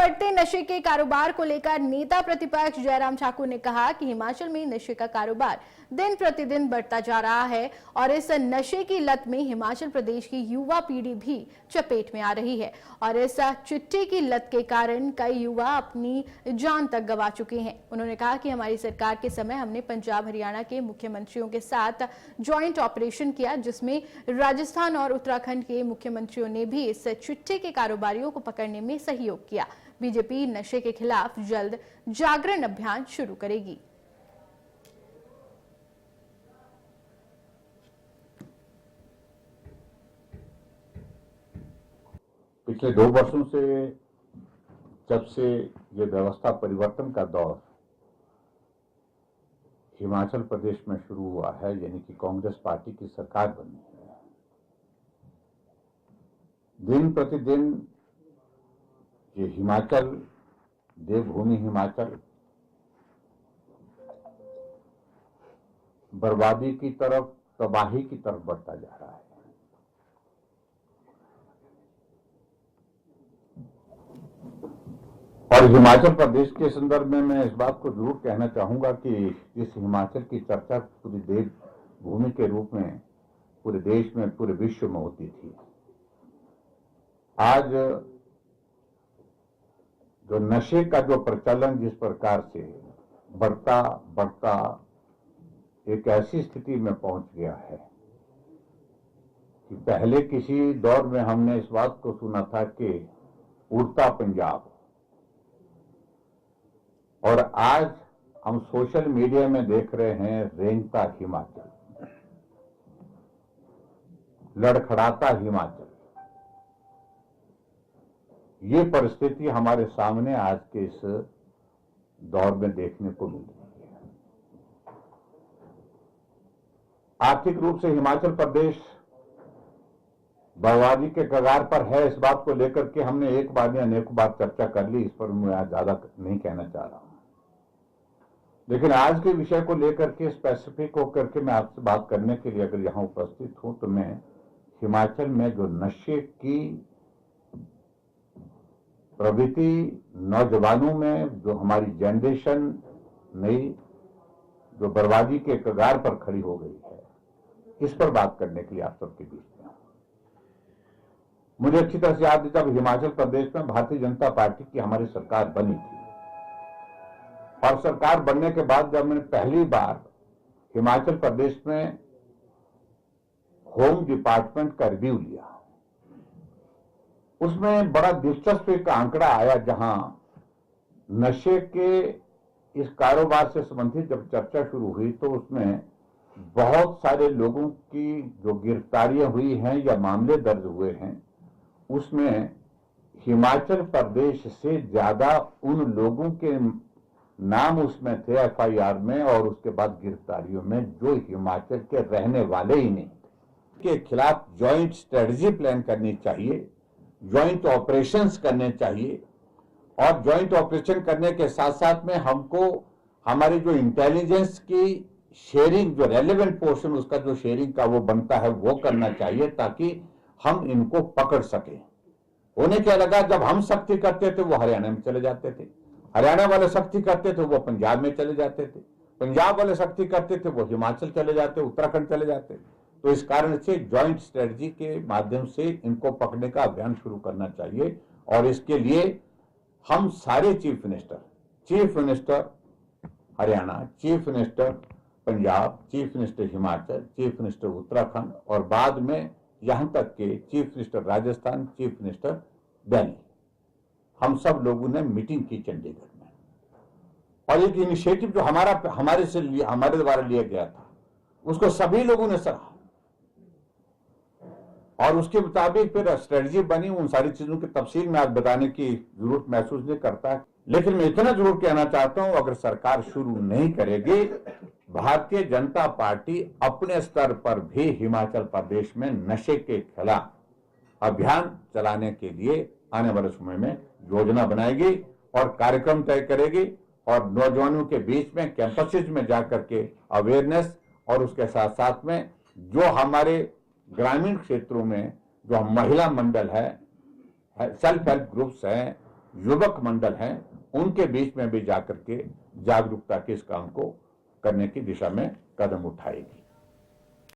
बढ़ते नशे के कारोबार को लेकर नेता प्रतिपक्ष जयराम ठाकुर ने कहा कि हिमाचल में नशे का कारोबार दिन प्रतिदिन बढ़ता जा रहा है और इस नशे की लत में हिमाचल प्रदेश की युवा पीढ़ी भी चपेट में आ रही है और इस चिट्टे की लत के कारण कई युवा अपनी जान तक गंवा चुके हैं। उन्होंने कहा कि हमारी सरकार के समय हमने पंजाब हरियाणा के मुख्यमंत्रियों के साथ ज्वाइंट ऑपरेशन किया, जिसमें राजस्थान और उत्तराखंड के मुख्यमंत्रियों ने भी इस चिट्टे के कारोबारियों को पकड़ने में सहयोग किया। बीजेपी नशे के खिलाफ जल्द जागरण अभियान शुरू करेगी। पिछले 2 वर्षों से जब से ये व्यवस्था परिवर्तन का दौर हिमाचल प्रदेश में शुरू हुआ है, यानी कि कांग्रेस पार्टी की सरकार बनी है, दिन प्रतिदिन ये हिमाचल, देवभूमि हिमाचल बर्बादी की तरफ, तबाही की तरफ बढ़ता जा रहा है। और हिमाचल प्रदेश के संदर्भ में मैं इस बात को जरूर कहना चाहूंगा कि इस हिमाचल की चर्चा पूरी देवभूमि के रूप में पूरे देश में, पूरे विश्व में होती थी। आज जो नशे का जो प्रचलन जिस प्रकार से बढ़ता बढ़ता एक ऐसी स्थिति में पहुंच गया है कि पहले किसी दौर में हमने इस बात को सुना था कि उड़ता पंजाब, और आज हम सोशल मीडिया में देख रहे हैं रेंगता हिमाचल, लड़खड़ाता हिमाचल। ये परिस्थिति हमारे सामने आज के इस दौर में देखने को मिल रही है। आर्थिक रूप से हिमाचल प्रदेश बर्बादी के कगार पर है, इस बात को लेकर के हमने एक बार या अनेक बार चर्चा कर ली, इस पर मैं आज ज्यादा नहीं कहना चाह रहा हूं। लेकिन आज के विषय को लेकर के स्पेसिफिक होकर के मैं आपसे बात करने के लिए अगर यहां उपस्थित हूं, तो मैं हिमाचल में जो नशे की प्रवृत्ति नौजवानों में, जो हमारी जनरेशन नई जो बर्बादी के कगार पर खड़ी हो गई है, इस पर बात करने के लिए आप सबके बीच में। मुझे अच्छी तरह से याद है जब हिमाचल प्रदेश में भारतीय जनता पार्टी की हमारी सरकार बनी थी, और सरकार बनने के बाद जब मैंने पहली बार हिमाचल प्रदेश में होम डिपार्टमेंट का रिव्यू लिया, उसमें बड़ा दिलचस्प एक आंकड़ा आया, जहां नशे के इस कारोबार से संबंधित जब चर्चा शुरू हुई तो उसमें बहुत सारे लोगों की जो गिरफ्तारियां हुई हैं या मामले दर्ज हुए हैं, उसमें हिमाचल प्रदेश से ज्यादा उन लोगों के नाम उसमें थे एफआईआर में और उसके बाद गिरफ्तारियों में जो हिमाचल के रहने वाले ही नहीं के खिलाफ ज्वाइंट स्ट्रेटजी प्लान करनी चाहिए, ज्वाइंट ऑपरेशंस करने चाहिए, और ज्वाइंट ऑपरेशन करने के साथ साथ में हमको हमारी जो इंटेलिजेंस की शेयरिंग, जो रेलेवेंट पोर्शन उसका जो शेयरिंग का वो बनता है, वो करना चाहिए ताकि हम इनको पकड़ सके। उन्हें क्या लगा, जब हम सख्ती करते थे वो हरियाणा में चले जाते थे, हरियाणा वाले सख्ती करते थे वो पंजाब में चले जाते थे, पंजाब वाले सख्ती करते थे वो हिमाचल चले जाते, उत्तराखंड चले जाते। तो इस कारण से ज्वाइंट स्ट्रेटजी के माध्यम से इनको पकड़ने का अभियान शुरू करना चाहिए। और इसके लिए हम सारे chief minister Haryana, chief minister Punjab, chief minister Himachal, chief minister Uttarakhand और बाद में यहां तक के chief minister Rajasthan, chief minister Delhi, हम सब लोगों ने मीटिंग की चंडीगढ़ में। और एक इनिशिएटिव जो हमारे द्वारा लिया गया था, उसको सभी लोगों ने सराहा और उसके मुताबिक फिर स्ट्रेटजी बनी। उन सारी चीजों की तफसील में आज बताने की जरूरत महसूस नहीं करता, लेकिन मैं इतना जरूर कहना चाहता हूं, अगर सरकार शुरू नहीं करेगी, भारतीय जनता पार्टी अपने स्तर पर भी हिमाचल प्रदेश में नशे के खिलाफ अभियान चलाने के लिए आने वाले समय में योजना बनाएगी और कार्यक्रम तय करेगी और नौजवानों के बीच में कैंपसेज में जाकर के अवेयरनेस, और उसके साथ साथ में जो हमारे ग्रामीण क्षेत्रों में जो महिला मंडल है, सेल्फ हेल्प ग्रुप्स हैं, युवक मंडल हैं उनके बीच में भी जाकर के जागरूकता के इस काम को करने की दिशा में कदम उठाएगी।